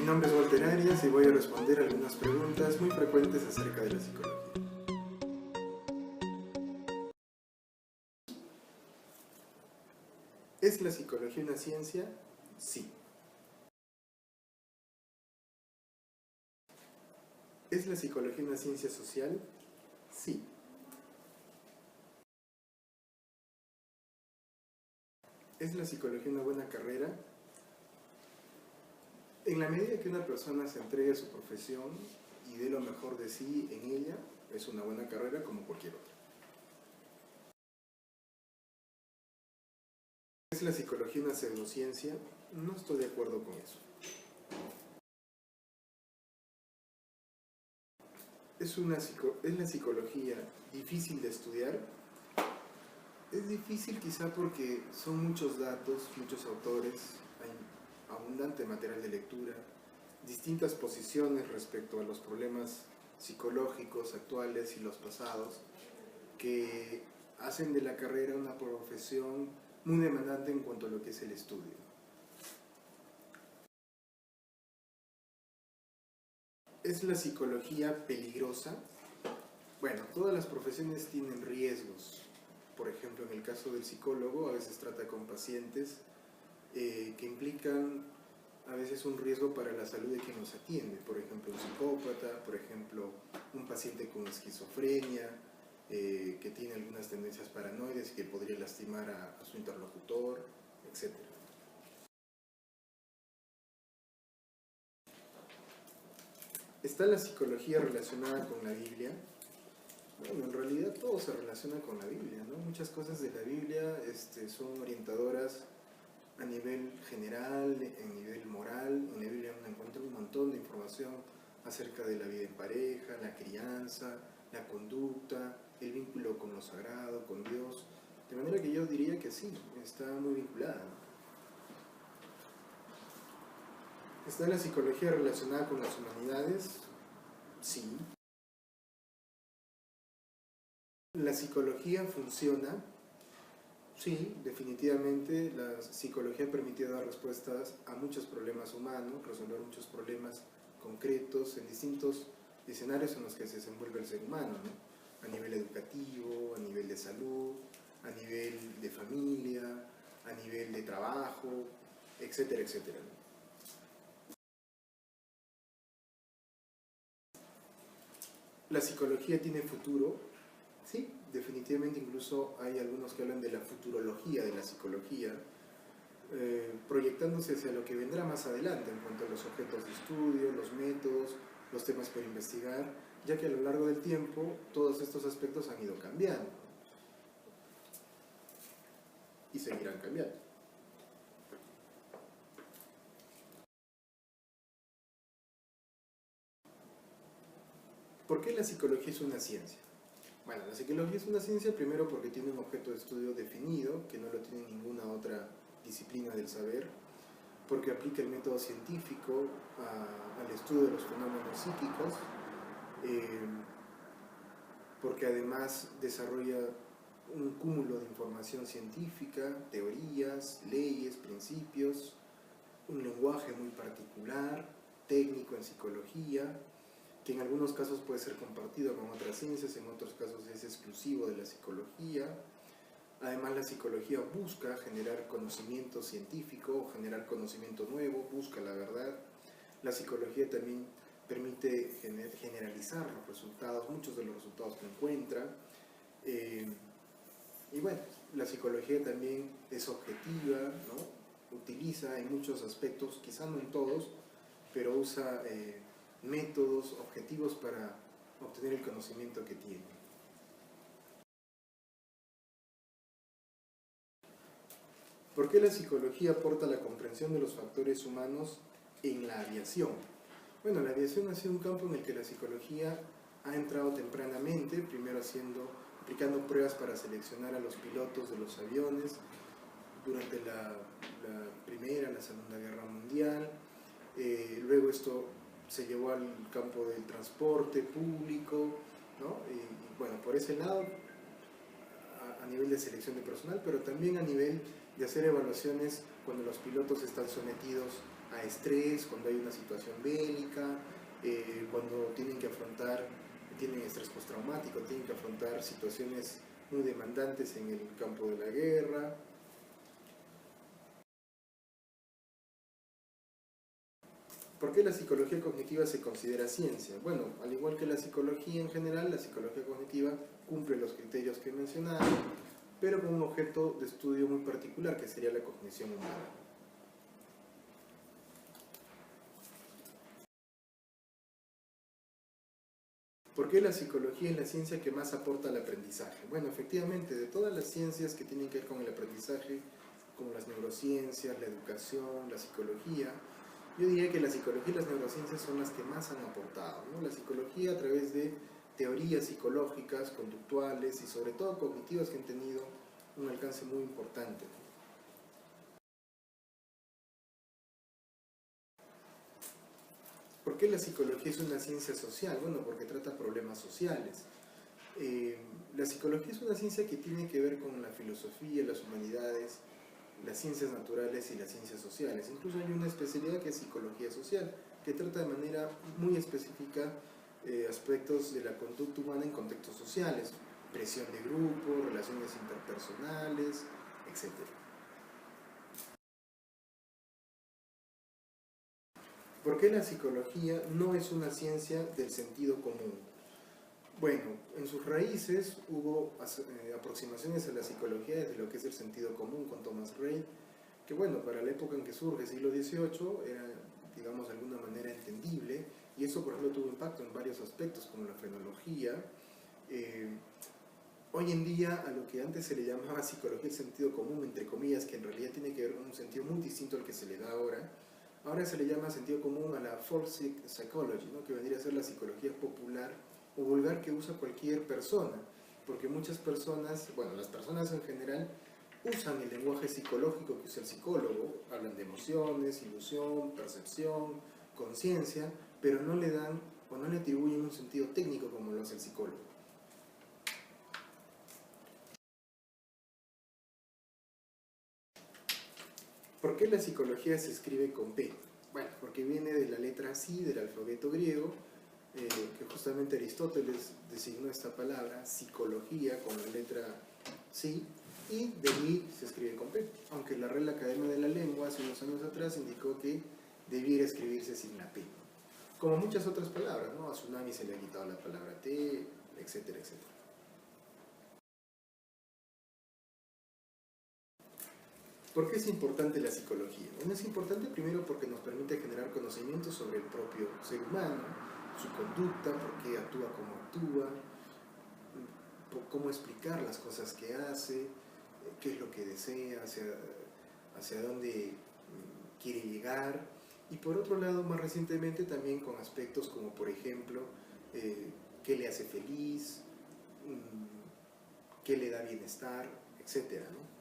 Mi nombre es Walter Arias y voy a responder algunas preguntas muy frecuentes acerca de la psicología. ¿Es la psicología una ciencia? Sí. ¿Es la psicología una ciencia social? Sí. ¿Es la psicología una buena carrera? En la medida que una persona se entregue a su profesión y dé lo mejor de sí en ella, es una buena carrera como cualquier otra. ¿Es la psicología una pseudociencia? No estoy de acuerdo con eso. ¿Es la psicología difícil de estudiar? Es difícil quizá porque son muchos datos, muchos autores, hay abundante material de lectura, distintas posiciones respecto a los problemas psicológicos actuales y los pasados, que hacen de la carrera una profesión muy demandante en cuanto a lo que es el estudio. ¿Es la psicología peligrosa? Bueno, todas las profesiones tienen riesgos. Por ejemplo, en el caso del psicólogo, a veces trata con pacientes que implican a veces un riesgo para la salud de quien nos atiende. Por ejemplo, un psicópata, por ejemplo, un paciente con esquizofrenia, que tiene algunas tendencias paranoides y que podría lastimar a su interlocutor, etc. ¿Está la psicología relacionada con la Biblia? Bueno, en realidad todo se relaciona con la Biblia, ¿no? Muchas cosas de la Biblia son orientadoras a nivel general, a nivel moral. En la Biblia uno encuentra un montón de información acerca de la vida en pareja, la crianza, la conducta, el vínculo con lo sagrado, con Dios. De manera que yo diría que sí, está muy vinculada. ¿Está la psicología relacionada con las humanidades? Sí. ¿La psicología funciona? Sí, definitivamente la psicología ha permitido dar respuestas a muchos problemas humanos, resolver muchos problemas concretos en distintos escenarios en los que se desenvuelve el ser humano, ¿no? A nivel educativo, a nivel de salud, a nivel de familia, a nivel de trabajo, etcétera, etcétera, ¿no? ¿La psicología tiene futuro? Sí, definitivamente. Incluso hay algunos que hablan de la futurología de la psicología, proyectándose hacia lo que vendrá más adelante en cuanto a los objetos de estudio, los métodos, los temas por investigar, ya que a lo largo del tiempo todos estos aspectos han ido cambiando y seguirán cambiando. ¿Por qué la psicología es una ciencia? Bueno, la psicología es una ciencia primero porque tiene un objeto de estudio definido, que no lo tiene ninguna otra disciplina del saber, porque aplica el método científico al estudio de los fenómenos psíquicos, porque además desarrolla un cúmulo de información científica, teorías, leyes, principios, un lenguaje muy particular, técnico en psicología, que en algunos casos puede ser compartido con otras ciencias, en otros casos es exclusivo de la psicología. Además, la psicología busca generar conocimiento científico, generar conocimiento nuevo, busca la verdad. La psicología también permite generalizar los resultados, muchos de los resultados que encuentra. Y bueno, la psicología también es objetiva, ¿no? Utiliza en muchos aspectos, quizá no en todos, pero usa métodos objetivos para obtener el conocimiento que tiene. ¿Por qué la psicología aporta la comprensión de los factores humanos en la aviación? Bueno, la aviación ha sido un campo en el que la psicología ha entrado tempranamente, primero aplicando pruebas para seleccionar a los pilotos de los aviones durante la Primera, la Segunda Guerra Mundial. Luego esto se llevó al campo del transporte público, ¿no? Y bueno, por ese lado, a nivel de selección de personal, pero también a nivel de hacer evaluaciones cuando los pilotos están sometidos a estrés, cuando hay una situación bélica, cuando tienen estrés postraumático, tienen que afrontar situaciones muy demandantes en el campo de la guerra. ¿Por qué la psicología cognitiva se considera ciencia? Bueno, al igual que la psicología en general, la psicología cognitiva cumple los criterios que he mencionado, pero con un objeto de estudio muy particular, que sería la cognición humana. ¿Por qué la psicología es la ciencia que más aporta al aprendizaje? Bueno, efectivamente, de todas las ciencias que tienen que ver con el aprendizaje, como las neurociencias, la educación, la psicología, yo diría que la psicología y las neurociencias son las que más han aportado, ¿no? La psicología a través de teorías psicológicas, conductuales y sobre todo cognitivas que han tenido un alcance muy importante. ¿Por qué la psicología es una ciencia social? Bueno, porque trata problemas sociales. La psicología es una ciencia que tiene que ver con la filosofía, las humanidades, las ciencias naturales y las ciencias sociales. Incluso hay una especialidad que es psicología social, que trata de manera muy específica aspectos de la conducta humana en contextos sociales, presión de grupo, relaciones interpersonales, etc. ¿Por qué la psicología no es una ciencia del sentido común? Bueno, en sus raíces hubo aproximaciones a la psicología desde lo que es el sentido común con Thomas Gray, que bueno, para la época en que surge, siglo XVIII, era, digamos, de alguna manera entendible, y eso por ejemplo tuvo impacto en varios aspectos, como la frenología. Eh, Hoy en día, a lo que antes se le llamaba psicología del sentido común, entre comillas, que en realidad tiene que ver con un sentido muy distinto al que se le da ahora se le llama sentido común a la folk psychology, ¿no? Que vendría a ser la psicología popular o vulgar que usa cualquier persona, porque muchas personas, bueno, las personas en general, usan el lenguaje psicológico que usa el psicólogo, hablan de emociones, ilusión, percepción, conciencia, pero no le dan o no le atribuyen un sentido técnico como lo hace el psicólogo. ¿Por qué la psicología se escribe con P? Bueno, porque viene de la letra Psi del alfabeto griego, que justamente Aristóteles designó esta palabra, psicología, con la letra Psi, y de ahí se escribe con P, aunque la Real Academia de la Lengua hace unos años atrás indicó que debiera escribirse sin la P. Como muchas otras palabras, ¿no? A Tsunami se le ha quitado la palabra T, etcétera, etcétera. ¿Por qué es importante la psicología? Bueno, es importante primero porque nos permite generar conocimientos sobre el propio ser humano, su conducta, por qué actúa como actúa, cómo explicar las cosas que hace, qué es lo que desea, hacia dónde quiere llegar. Y por otro lado, más recientemente también con aspectos como, por ejemplo, qué le hace feliz, qué le da bienestar, etcétera, ¿no?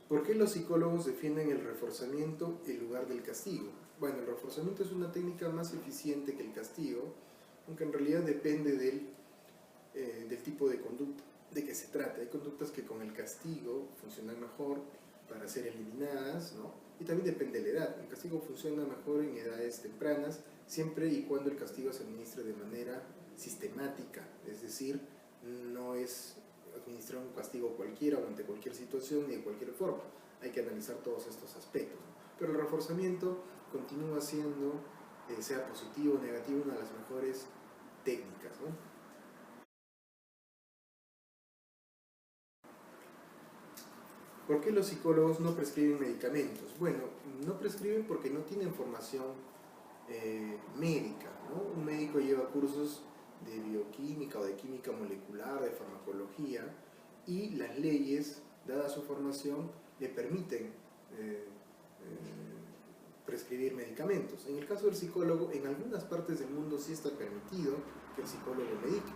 ¿Por qué los psicólogos defienden el reforzamiento en lugar del castigo? Bueno, el reforzamiento es una técnica más eficiente que el castigo, aunque en realidad depende del tipo de conducta de que se trata. Hay conductas que con el castigo funcionan mejor para ser eliminadas, ¿no? Y también depende de la edad. El castigo funciona mejor en edades tempranas, siempre y cuando el castigo se administre de manera sistemática, es decir, no es administrar un castigo cualquiera o ante cualquier situación ni de cualquier forma. Hay que analizar todos estos aspectos, ¿no? Pero el reforzamiento continúa siendo, sea positivo o negativo, una de las mejores técnicas, ¿no? ¿Por qué los psicólogos no prescriben medicamentos? Bueno, no prescriben porque no tienen formación médica, ¿no? Un médico lleva cursos de bioquímica o de química molecular, de farmacología, y las leyes, dada su formación, le permiten eh, prescribir medicamentos. En el caso del psicólogo, en algunas partes del mundo sí está permitido que el psicólogo medique.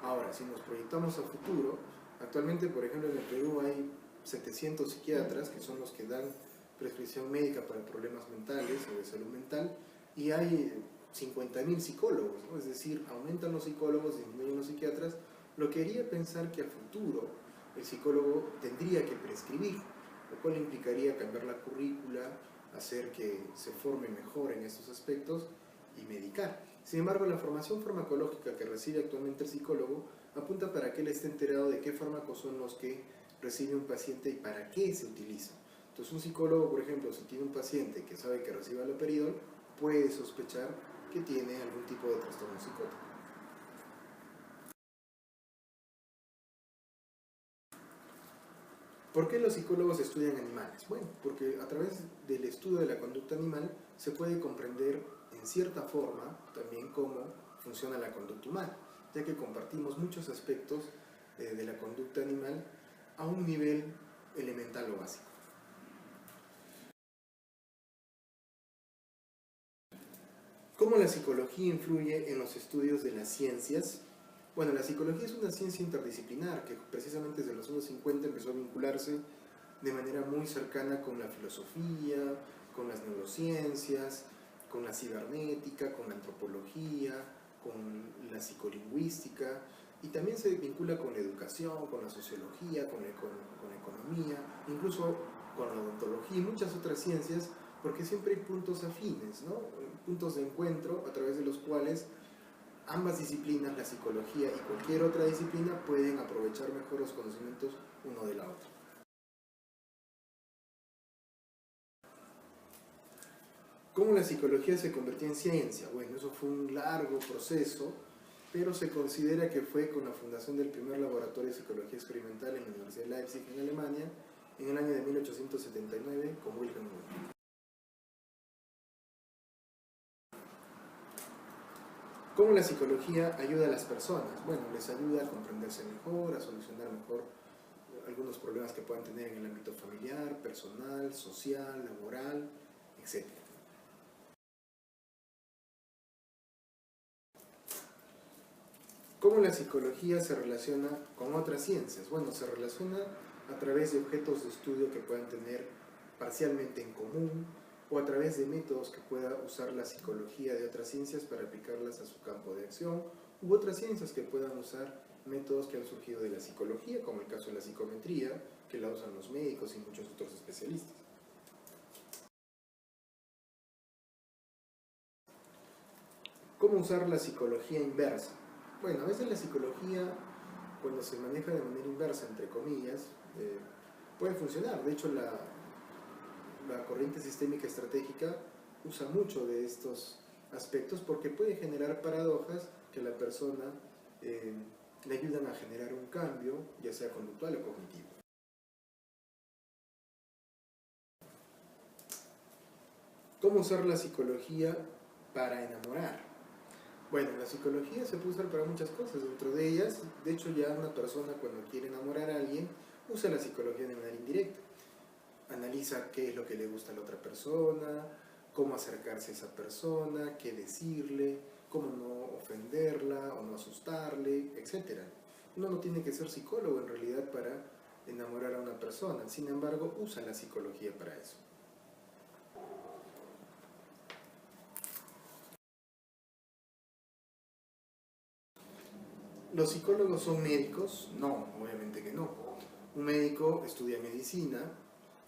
Ahora, si nos proyectamos a futuro, actualmente, por ejemplo, en el Perú hay 700 psiquiatras que son los que dan prescripción médica para problemas mentales o de salud mental, y hay 50.000 psicólogos, ¿no? Es decir, aumentan los psicólogos, disminuyen los psiquiatras, lo que haría pensar que a futuro el psicólogo tendría que prescribir, lo cual implicaría cambiar la currícula, hacer que se forme mejor en estos aspectos y medicar. Sin embargo, la formación farmacológica que recibe actualmente el psicólogo apunta para que él esté enterado de qué fármacos son los que recibe un paciente y para qué se utilizan. Entonces, un psicólogo, por ejemplo, si tiene un paciente que sabe que recibe haloperidol, puede sospechar que tiene algún tipo de trastorno psicótico. ¿Por qué los psicólogos estudian animales? Bueno, porque a través del estudio de la conducta animal se puede comprender en cierta forma también cómo funciona la conducta humana, ya que compartimos muchos aspectos de la conducta animal a un nivel elemental o básico. ¿Cómo la psicología influye en los estudios de las ciencias? Bueno, la psicología es una ciencia interdisciplinar que precisamente desde los años 50 empezó a vincularse de manera muy cercana con la filosofía, con las neurociencias, con la cibernética, con la antropología, con la psicolingüística, y también se vincula con la educación, con la sociología, con la economía, incluso con la odontología y muchas otras ciencias, porque siempre hay puntos afines, ¿no? Puntos de encuentro a través de los cuales ambas disciplinas, la psicología y cualquier otra disciplina, pueden aprovechar mejor los conocimientos uno de la otra. ¿Cómo la psicología se convirtió en ciencia? Bueno, eso fue un largo proceso, pero se considera que fue con la fundación del primer laboratorio de psicología experimental en la Universidad de Leipzig, en Alemania, en el año de 1879, con Wilhelm Wundt. ¿Cómo la psicología ayuda a las personas? Bueno, les ayuda a comprenderse mejor, a solucionar mejor algunos problemas que puedan tener en el ámbito familiar, personal, social, laboral, etc. ¿Cómo la psicología se relaciona con otras ciencias? Bueno, se relaciona a través de objetos de estudio que puedan tener parcialmente en común o a través de métodos que pueda usar la psicología de otras ciencias para aplicarlas a su campo de acción, u otras ciencias que puedan usar métodos que han surgido de la psicología, como el caso de la psicometría, que la usan los médicos y muchos otros especialistas. ¿Cómo usar la psicología inversa? Bueno, a veces la psicología, cuando se maneja de manera inversa, entre comillas, puede funcionar. De hecho, la corriente sistémica estratégica usa mucho de estos aspectos porque puede generar paradojas que a la persona le ayudan a generar un cambio, ya sea conductual o cognitivo. ¿Cómo usar la psicología para enamorar? Bueno, la psicología se puede usar para muchas cosas, dentro de ellas, de hecho ya una persona cuando quiere enamorar a alguien, usa la psicología de manera indirecta. Analiza qué es lo que le gusta a la otra persona, cómo acercarse a esa persona, qué decirle, cómo no ofenderla o no asustarle, etc. Uno no tiene que ser psicólogo en realidad para enamorar a una persona, sin embargo usa la psicología para eso. ¿Los psicólogos son médicos? No, obviamente que no. Un médico estudia medicina,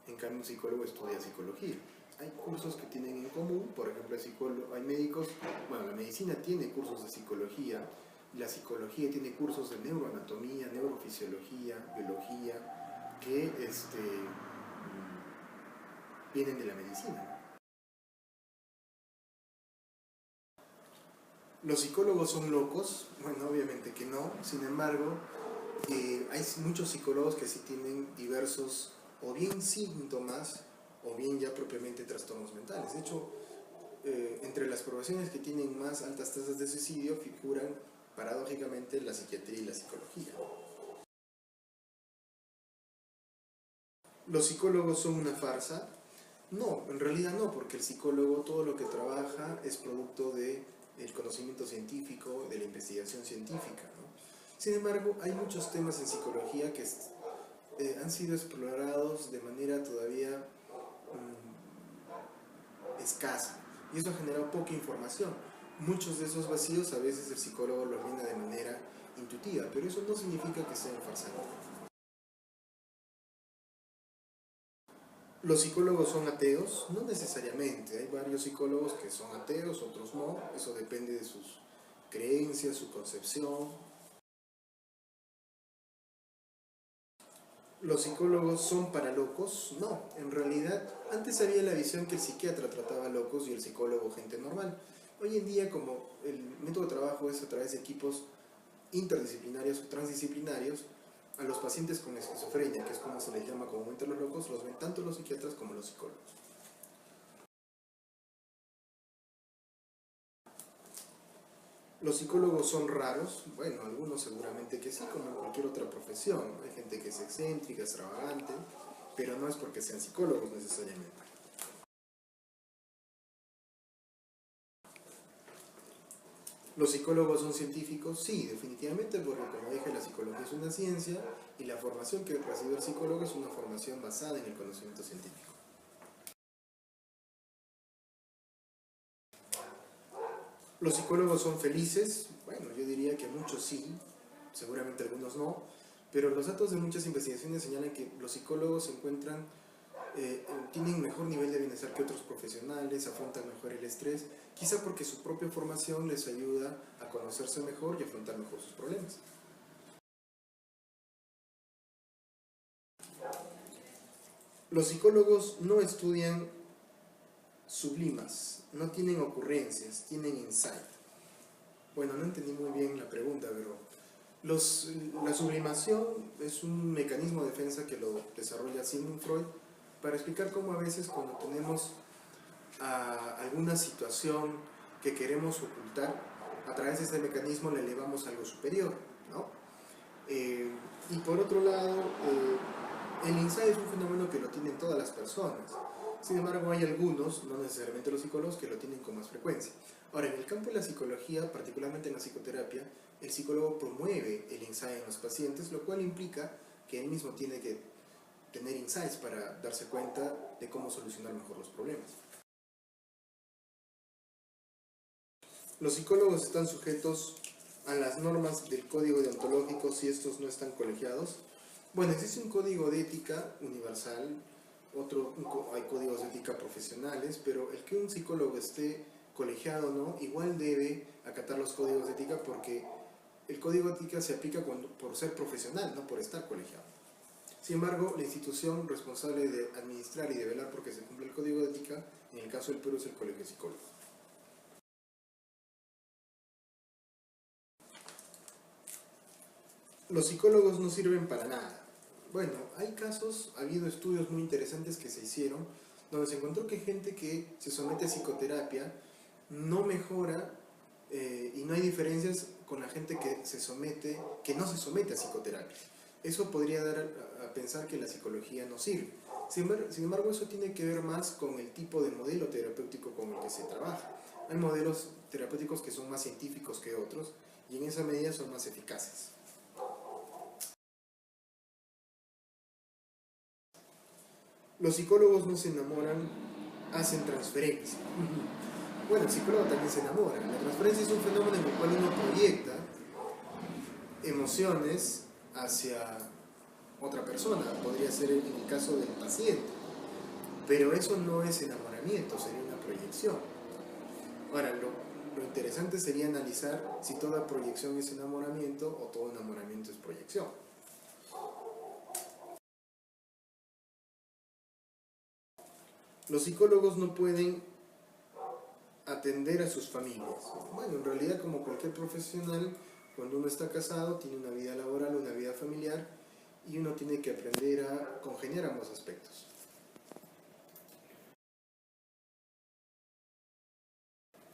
en cambio un psicólogo estudia psicología. Hay cursos que tienen en común, por ejemplo hay médicos, bueno, la medicina tiene cursos de psicología, la psicología tiene cursos de neuroanatomía, neurofisiología, biología, que vienen de la medicina. ¿Los psicólogos son locos? Bueno, obviamente que no, sin embargo, hay muchos psicólogos que sí tienen diversos o bien síntomas o bien ya propiamente trastornos mentales. De hecho, entre las profesiones que tienen más altas tasas de suicidio figuran paradójicamente la psiquiatría y la psicología. ¿Los psicólogos son una farsa? No, en realidad no, porque el psicólogo todo lo que trabaja es producto del conocimiento científico, de la investigación científica, ¿no? Sin embargo, hay muchos temas en psicología que han sido explorados de manera todavía escasa, y eso ha generado poca información. Muchos de esos vacíos a veces el psicólogo los llena de manera intuitiva, pero eso no significa que sean farsantes. ¿Los psicólogos son ateos? No necesariamente. Hay varios psicólogos que son ateos, otros no. Eso depende de sus creencias, su concepción. ¿Los psicólogos son para locos? No, en realidad antes había la visión que el psiquiatra trataba locos y el psicólogo gente normal. Hoy en día, como el método de trabajo es a través de equipos interdisciplinarios o transdisciplinarios, a los pacientes con esquizofrenia, que es como se les llama comúnmente a los locos, los ven tanto los psiquiatras como los psicólogos. ¿Los psicólogos son raros? Bueno, algunos seguramente que sí, como en cualquier otra profesión. Hay gente que es excéntrica, extravagante, pero no es porque sean psicólogos necesariamente. ¿Los psicólogos son científicos? Sí, definitivamente, porque como dije, la psicología es una ciencia y la formación que recibe el psicólogo es una formación basada en el conocimiento científico. ¿Los psicólogos son felices? Bueno, yo diría que muchos sí, seguramente algunos no, pero los datos de muchas investigaciones señalan que los psicólogos se encuentran, tienen mejor nivel de bienestar que otros profesionales, afrontan mejor el estrés, quizá porque su propia formación les ayuda a conocerse mejor y afrontar mejor sus problemas. Los psicólogos no estudian sublimas, no tienen ocurrencias, tienen insight. Bueno, no entendí muy bien la pregunta, pero la sublimación es un mecanismo de defensa que lo desarrolla Sigmund Freud para explicar cómo a veces cuando tenemos alguna situación que queremos ocultar, a través de este mecanismo le elevamos a algo superior, ¿no? Y por otro lado, el insight es un fenómeno que lo tienen todas las personas. Sin embargo, hay algunos, no necesariamente los psicólogos, que lo tienen con más frecuencia. Ahora, en el campo de la psicología, particularmente en la psicoterapia, el psicólogo promueve el insight en los pacientes, lo cual implica que él mismo tiene que tener insights para darse cuenta de cómo solucionar mejor los problemas. Los psicólogos están sujetos a las normas del código deontológico si estos no están colegiados. Bueno, existe un código de ética universal, hay códigos de ética profesionales, pero el que un psicólogo esté colegiado o no, igual debe acatar los códigos de ética porque el código de ética se aplica por ser profesional, no por estar colegiado. Sin embargo, la institución responsable de administrar y de velar porque se cumple el código de ética, en el caso del Perú, es el Colegio de Psicólogos. Los psicólogos no sirven para nada. Bueno, hay casos, ha habido estudios muy interesantes que se hicieron, donde se encontró que gente que se somete a psicoterapia no mejora y no hay diferencias con la gente que no se somete a psicoterapia. Eso podría dar a pensar que la psicología no sirve. Sin embargo, eso tiene que ver más con el tipo de modelo terapéutico con el que se trabaja. Hay modelos terapéuticos que son más científicos que otros y en esa medida son más eficaces. Los psicólogos no se enamoran, hacen transferencia. Bueno, el psicólogo también se enamora. La transferencia es un fenómeno en el cual uno proyecta emociones hacia otra persona. Podría ser en el caso del paciente. Pero eso no es enamoramiento, sería una proyección. Ahora, lo interesante sería analizar si toda proyección es enamoramiento o todo enamoramiento es proyección. Los psicólogos no pueden atender a sus familias. Bueno, en realidad como cualquier profesional, cuando uno está casado, tiene una vida laboral, una vida familiar, y uno tiene que aprender a congeniar ambos aspectos.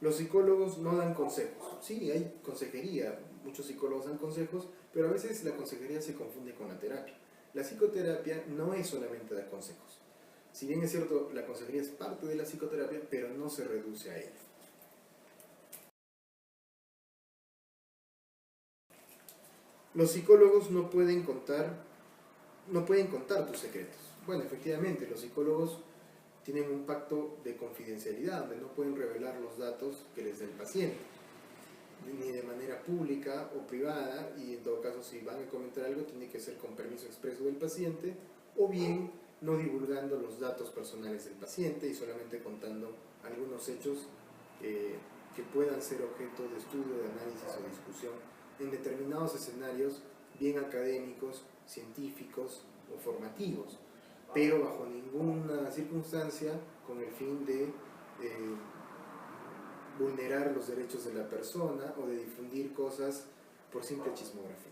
Los psicólogos no dan consejos. Sí, hay consejería, muchos psicólogos dan consejos, pero a veces la consejería se confunde con la terapia. La psicoterapia no es solamente dar consejos. Si bien es cierto, la consejería es parte de la psicoterapia, pero no se reduce a ella. Los psicólogos no pueden contar tus secretos. Bueno, efectivamente, los psicólogos tienen un pacto de confidencialidad donde no pueden revelar los datos que les dé el paciente, ni de manera pública o privada, y en todo caso si van a comentar algo tiene que ser con permiso expreso del paciente o bien no divulgando los datos personales del paciente y solamente contando algunos hechos que puedan ser objeto de estudio, de análisis o discusión en determinados escenarios bien académicos, científicos o formativos, pero bajo ninguna circunstancia con el fin de vulnerar los derechos de la persona o de difundir cosas por simple chismografía.